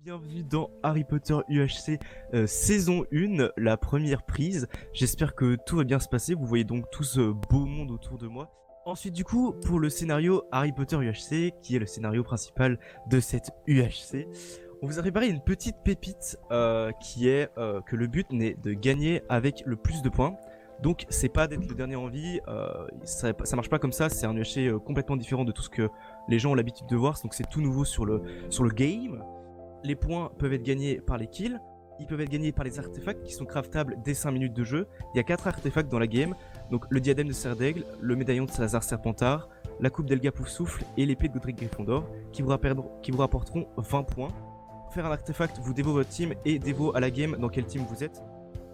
Bienvenue dans Harry Potter UHC saison 1, la première prise. J'espère que tout va bien se passer. Vous voyez donc tout ce beau monde autour de moi. Ensuite, du coup, pour le scénario Harry Potter UHC, qui est le scénario principal de cette UHC, on vous a préparé une petite pépite qui est que le but n'est de gagner avec le plus de points. Donc, c'est pas d'être le dernier en vie, ça marche pas comme ça. C'est un UHC complètement différent de tout ce que les gens ont l'habitude de voir. Donc, c'est tout nouveau sur le game. Les points peuvent être gagnés par les kills, ils peuvent être gagnés par les artefacts qui sont craftables dès 5 minutes de jeu. Il y a 4 artefacts dans la game, donc le diadème de Serre d'Aigle, le médaillon de Salazar Serpentard, la coupe d'Elga Poufsouffle et l'épée de Godric Gryffondor qui vous rapporteront 20 points. Pour faire un artefact, vous dévot votre team et dévot à la game dans quel team vous êtes.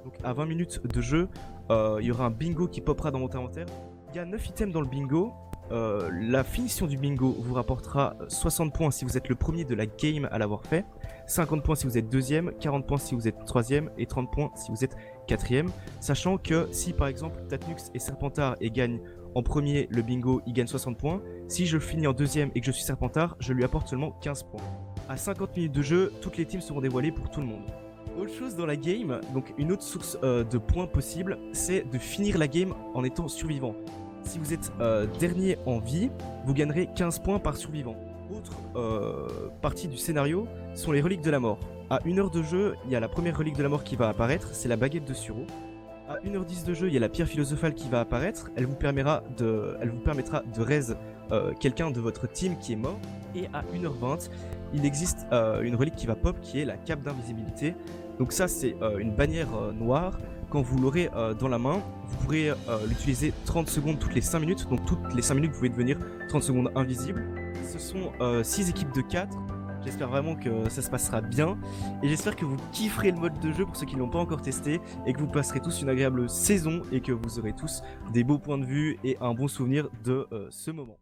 Donc à 20 minutes de jeu, il y aura un bingo qui popera dans votre inventaire. Il y a 9 items dans le bingo. La finition du bingo vous rapportera 60 points si vous êtes le premier de la game à l'avoir fait, 50 points si vous êtes deuxième, 40 points si vous êtes troisième et 30 points si vous êtes quatrième. Sachant que si par exemple Tatnux et Serpentard et gagnent en premier le bingo, ils gagnent 60 points. Si je finis en deuxième et que je suis Serpentard, je lui apporte seulement 15 points. À 50 minutes de jeu, toutes les teams seront dévoilées pour tout le monde. Autre chose dans la game, donc une autre source de points possible, c'est de finir la game en étant survivant. Si vous êtes dernier en vie, vous gagnerez 15 points par survivant. Autre partie du scénario sont les reliques de la mort. À 1 heure de jeu, il y a la première relique de la mort qui va apparaître, c'est la baguette de Suro. À 1h10 de jeu, il y a la pierre philosophale qui va apparaître, elle vous permettra de raise quelqu'un de votre team qui est mort. Et à 1h20, il existe une relique qui va pop qui est la cape d'invisibilité. Donc ça c'est une bannière noire. Quand vous l'aurez dans la main, vous pourrez l'utiliser 30 secondes toutes les 5 minutes. Donc toutes les 5 minutes, vous pouvez devenir 30 secondes invisible. Ce sont 6 équipes de 4. J'espère vraiment que ça se passera bien. Et j'espère que vous kifferez le mode de jeu pour ceux qui ne l'ont pas encore testé. Et que vous passerez tous une agréable saison. Et que vous aurez tous des beaux points de vue et un bon souvenir de ce moment.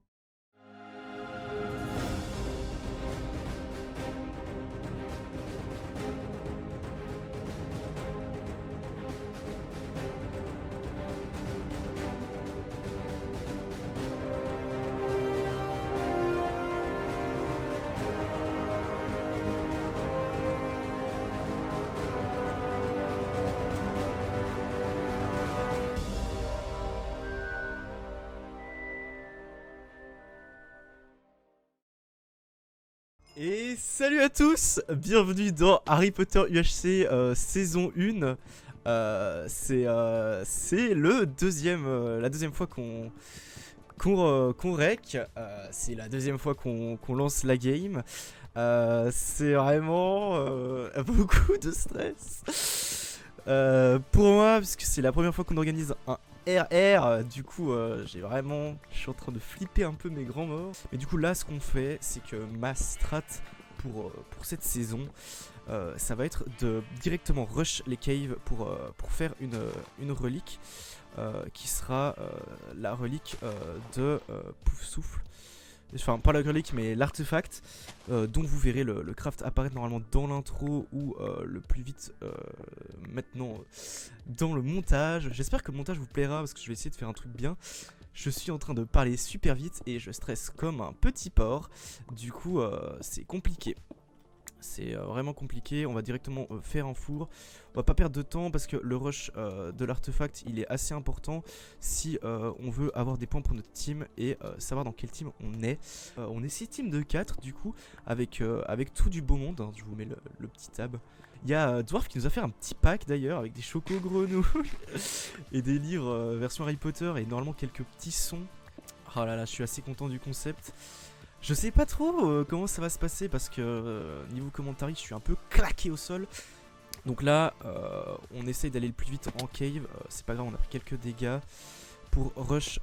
Et salut à tous, bienvenue dans Harry Potter UHC saison 1. C'est le deuxième, la deuxième fois qu'on rec. C'est la deuxième fois qu'on lance la game. C'est vraiment beaucoup de stress pour moi, parce que c'est la première fois qu'on organise un RR. Du coup, je suis en train de flipper un peu mes grands morts. Mais du coup, là, ce qu'on fait, c'est que ma strat pour cette saison, ça va être de directement rush les caves pour faire une relique qui sera la relique de Poufsouffle. Enfin, pas la relique, mais l'artefact dont vous verrez le craft apparaître normalement dans l'intro ou le plus vite maintenant dans le montage. J'espère que le montage vous plaira parce que je vais essayer de faire un truc bien. Je suis en train de parler super vite et je stresse comme un petit porc. Du coup, c'est compliqué. C'est vraiment compliqué, on va directement faire un four. On va pas perdre de temps parce que le rush de l'artefact il est assez important si on veut avoir des points pour notre team et savoir dans quel team on est. On est 6 teams de 4 du coup avec tout du beau monde, hein. Je vous mets le petit tab. Il y a Dwarf qui nous a fait un petit pack d'ailleurs avec des chocos grenouilles et des livres version Harry Potter et normalement quelques petits sons. Oh là là, je suis assez content du concept. Je sais pas trop comment ça va se passer parce que niveau commentaire je suis un peu claqué au sol. Donc là on essaye d'aller le plus vite en cave, c'est pas grave, on a pris quelques dégâts pour rush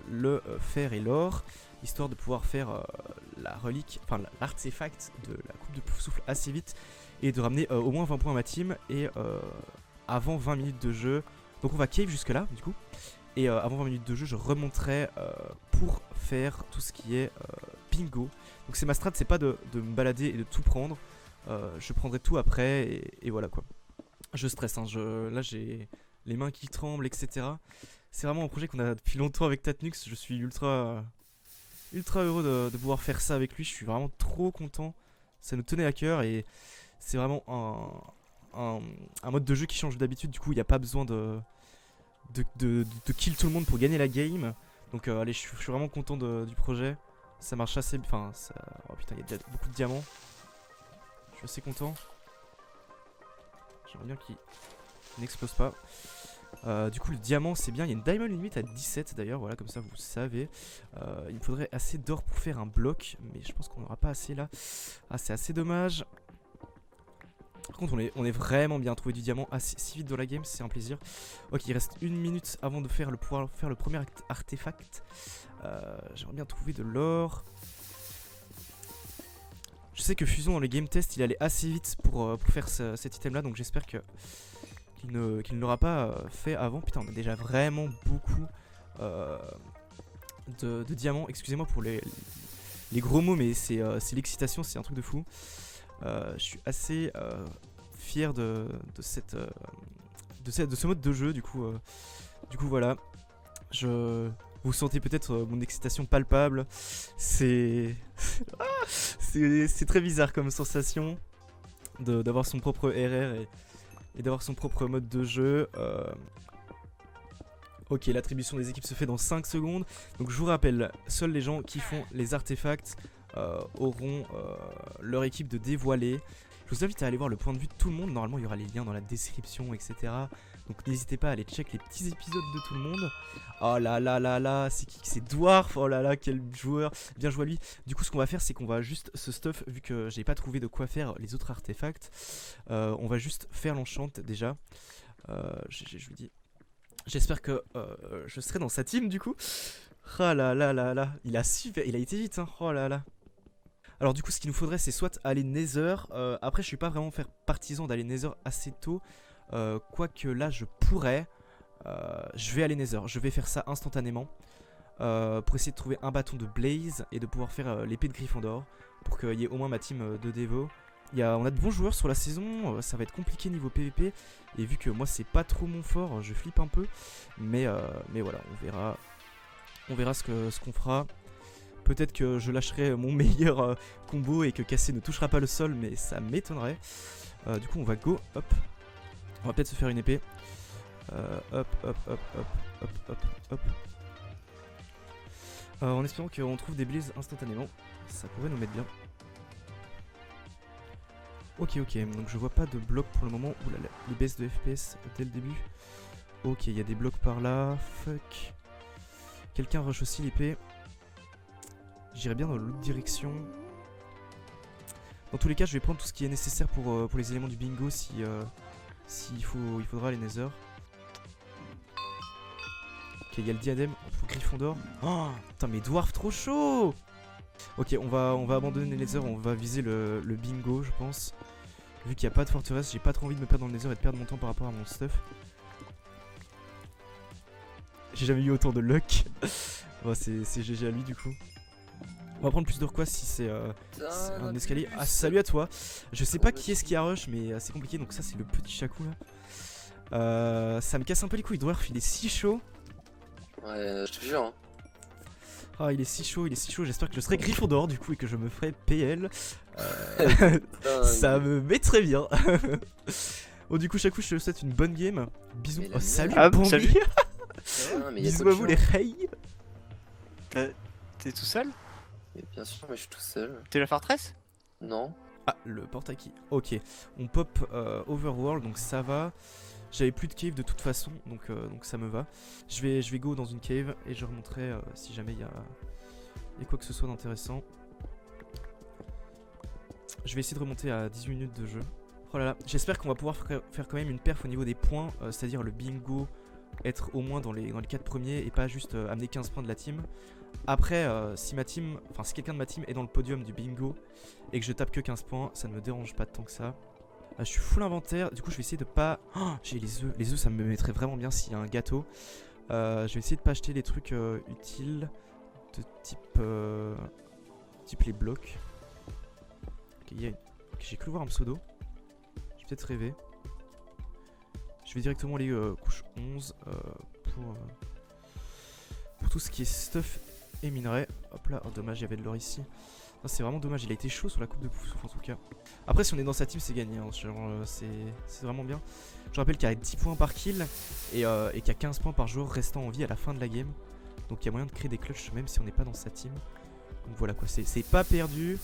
le fer et l'or, histoire de pouvoir faire la relique, enfin l'artefact de la coupe de Poufsouffle assez vite et de ramener au moins 20 points à ma team et avant 20 minutes de jeu. Donc on va cave jusque là du coup. Et avant 20 minutes de jeu, je remonterai pour faire tout ce qui est bingo. Donc c'est ma strat, c'est pas de me balader et de tout prendre. Je prendrai tout après et voilà quoi. Je stresse, hein, là j'ai les mains qui tremblent, etc. C'est vraiment un projet qu'on a depuis longtemps avec Tatnux. Je suis ultra heureux de pouvoir faire ça avec lui. Je suis vraiment trop content ça nous tenait à cœur et c'est vraiment un mode de jeu qui change d'habitude. Du coup, il n'y a pas besoin de kill tout le monde pour gagner la game. Donc allez, je suis vraiment content du projet. Ça marche assez... Enfin, ça... Oh putain, il y a déjà beaucoup de diamants. Je suis assez content. J'aimerais bien qu'il n'explose pas. Du coup, le diamant, c'est bien. Il y a une diamond limite à 17 d'ailleurs. Voilà, comme ça, vous savez. Il me faudrait assez d'or pour faire un bloc. Mais je pense qu'on n'aura pas assez là. Ah, c'est assez dommage. Par contre, on est vraiment bien trouvé du diamant assez si vite dans la game, c'est un plaisir. Ok, il reste 1 minute avant de pouvoir faire le premier artefact. J'aimerais bien trouver de l'or. Je sais que Fusion dans les game tests, il allait assez vite pour faire cet item là, donc j'espère qu'il ne l'aura pas fait avant. Putain, on a déjà vraiment beaucoup de diamants. Excusez-moi pour les gros mots, mais c'est l'excitation, c'est un truc de fou. Je suis assez fier de ce mode de jeu. Du coup voilà. Vous sentez peut-être mon excitation palpable. C'est très bizarre comme sensation d'avoir son propre RR et d'avoir son propre mode de jeu. Ok, l'attribution des équipes se fait dans 5 secondes. Donc je vous rappelle, seuls les gens qui font les artefacts auront leur équipe de dévoiler. Je vous invite à aller voir le point de vue de tout le monde. Normalement il y aura les liens dans la description, etc. Donc n'hésitez pas à aller check les petits épisodes de tout le monde. Oh là là là là, c'est qui? C'est Dwarf. Oh là là, quel joueur. Bien joué à lui. Du coup ce qu'on va faire, c'est qu'on va juste se stuff. Vu que j'ai pas trouvé de quoi faire les autres artefacts, on va juste faire l'enchant déjà. Je vous dis, j'espère que je serai dans sa team du coup. Oh là là là là, il a été vite hein. Oh là là. Alors du coup ce qu'il nous faudrait, c'est soit aller Nether. Après je suis pas vraiment partisan d'aller Nether assez tôt. Quoique là je pourrais. Je vais aller Nether, je vais faire ça instantanément. Pour essayer de trouver un bâton de Blaze et de pouvoir faire l'épée de Gryffondor. Pour qu'il y ait au moins ma team de Devo. On a de bons joueurs sur la saison, ça va être compliqué niveau PVP. Et vu que moi c'est pas trop mon fort, je flippe un peu. Mais voilà, on verra ce qu'on fera. Peut-être que je lâcherai mon meilleur combo et que Cassé ne touchera pas le sol, mais ça m'étonnerait. Du coup on va go, hop. On va peut-être se faire une épée. Hop, hop, hop, hop, hop, hop, hop. En espérant qu'on trouve des blazes instantanément. Ça pourrait nous mettre bien. Ok, donc je vois pas de blocs pour le moment. Oulala, les baisses de FPS dès le début. Ok, il y a des blocs par là. Fuck. Quelqu'un rush aussi l'épée. J'irai bien dans l'autre direction. Dans tous les cas, je vais prendre tout ce qui est nécessaire pour les éléments du bingo s'il faudra les Nether. Ok, il y a le diadème pour Gryffondor. Oh, putain, mais Dwarf trop chaud. Ok, on va abandonner les Nether, on va viser le bingo, je pense. Vu qu'il n'y a pas de forteresse, j'ai pas trop envie de me perdre dans le Nether et de perdre mon temps par rapport à mon stuff. J'ai jamais eu autant de luck. Bon, c'est GG à lui du coup. On va prendre plus d'or quoi si c'est un escalier. Ah, salut à toi. Je sais pas qui est-ce qui a rush, mais c'est compliqué. Donc ça c'est le petit chacou là. Ça me casse un peu les couilles. Dwarf il est si chaud. Ouais, je te jure hein. Ah, il est si chaud. J'espère que je serai Gryffondor du coup et que je me ferai PL. Ça me met très bien. Bon, du coup, Chacou, je te souhaite une bonne game. Bisous. Oh, salut, salut. Bisous à vous, les reilles. T'es tout seul? Mais bien sûr, mais je suis tout seul. T'es la forteresse? Non. Ah, le porte-à-qui. Ok, on pop Overworld, donc ça va. J'avais plus de cave de toute façon, donc ça me va. Je vais go dans une cave et je remonterai si jamais il y a quoi que ce soit d'intéressant. Je vais essayer de remonter à 18 minutes de jeu. Oh là là, j'espère qu'on va pouvoir faire quand même une perf au niveau des points, c'est-à-dire le bingo, être au moins dans les 4 premiers et pas juste amener 15 points de la team. Après, si quelqu'un de ma team est dans le podium du bingo et que je tape que 15 points, ça ne me dérange pas tant que ça. Je suis full inventaire, du coup je vais essayer de pas... Oh, j'ai les œufs. Les œufs ça me mettrait vraiment bien s'il y a un gâteau. Je vais essayer de pas acheter les trucs utiles de type les blocs. Ok, j'ai cru voir un pseudo. J'ai peut-être rêvé. Je vais directement aller couche 11 pour tout ce qui est stuff et minerai. Hop là, oh, dommage, il y avait de l'or ici. C'est vraiment dommage, il a été chaud sur la coupe de Poufsouffle en tout cas. Après si on est dans sa team c'est gagné, hein. Genre c'est vraiment bien. Je rappelle qu'il y a 10 points par kill et qu'il y a 15 points par joueur restant en vie à la fin de la game. Donc il y a moyen de créer des clutches même si on n'est pas dans sa team. Donc voilà quoi, c'est pas perdu.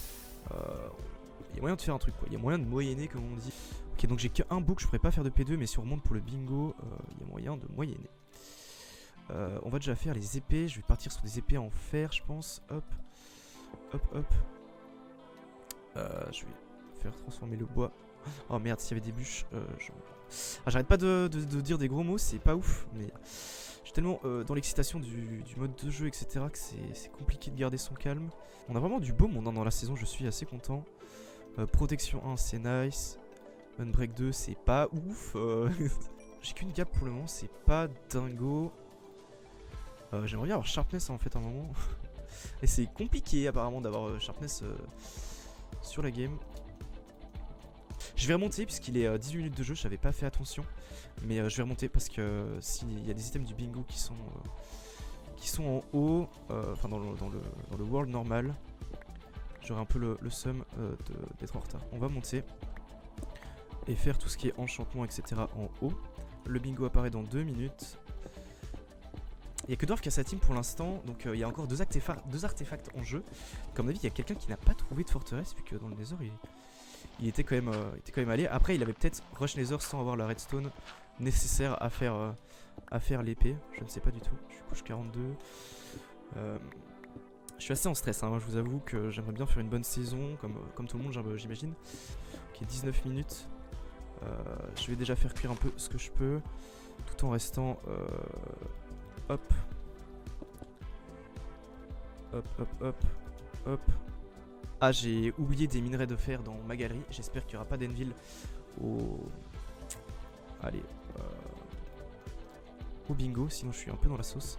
Il y a moyen de faire un truc quoi, il y a moyen de moyenner comme on dit. Ok donc j'ai qu'un book, je pourrais pas faire de P2 mais si on remonte pour le bingo, il y a moyen de moyenner. On va déjà faire les épées, je vais partir sur des épées en fer je pense. Hop. Hop hop. Je vais faire transformer le bois. Oh merde, s'il y avait des bûches, j'arrête pas de dire des gros mots, c'est pas ouf, mais je suis tellement dans l'excitation du mode de jeu, etc., que c'est compliqué de garder son calme. On a vraiment du beau monde dans la saison, je suis assez content. Protection 1, c'est nice. Unbreak 2, c'est pas ouf. J'ai qu'une gap pour le moment, c'est pas dingo. J'aimerais bien avoir Sharpness en fait à un moment. Et c'est compliqué apparemment d'avoir Sharpness sur la game. Je vais remonter puisqu'il est 18 minutes de jeu, j'avais pas fait attention. Mais je vais remonter parce que s'il y a des items du bingo qui sont en haut, enfin dans le world normal, j'aurai un peu le seum d'être en retard. On va monter et faire tout ce qui est enchantement, etc. en haut. Le bingo apparaît dans 2 minutes. Il n'y a que Dwarf qui a sa team pour l'instant, donc il y a encore deux artefacts en jeu. Comme on a vu, il y a quelqu'un qui n'a pas trouvé de forteresse, vu que dans le Nether, il était quand même allé. Après, il avait peut-être rush Nether sans avoir la redstone nécessaire à faire l'épée. Je ne sais pas du tout. Je suis couche 42. Je suis assez en stress, hein. Moi, je vous avoue que j'aimerais bien faire une bonne saison, comme tout le monde, j'imagine. Ok, 19 minutes. Je vais déjà faire cuire un peu ce que je peux, tout en restant... Hop. Hop, hop, hop, hop. Ah, j'ai oublié des minerais de fer dans ma galerie. J'espère qu'il n'y aura pas d'Envil au... Allez. Au bingo, sinon je suis un peu dans la sauce.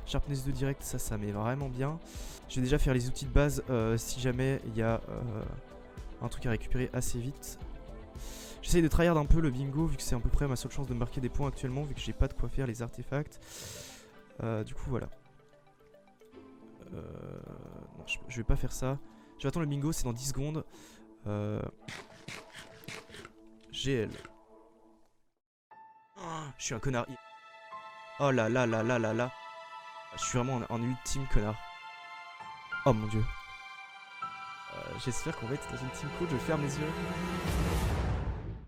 Sharpness 2 direct, ça met vraiment bien. Je vais déjà faire les outils de base si jamais il y a un truc à récupérer assez vite. J'essaye de tryhard un peu le bingo vu que c'est à peu près ma seule chance de marquer des points actuellement vu que j'ai pas de quoi faire les artefacts. Du coup voilà. Non, je vais pas faire ça. Je vais attendre le bingo, c'est dans 10 secondes. GL. Oh, je suis un connard. Oh là là là là là là. Je suis vraiment un ultime connard. Oh mon dieu. J'espère qu'on va être dans une team cool, je ferme les yeux.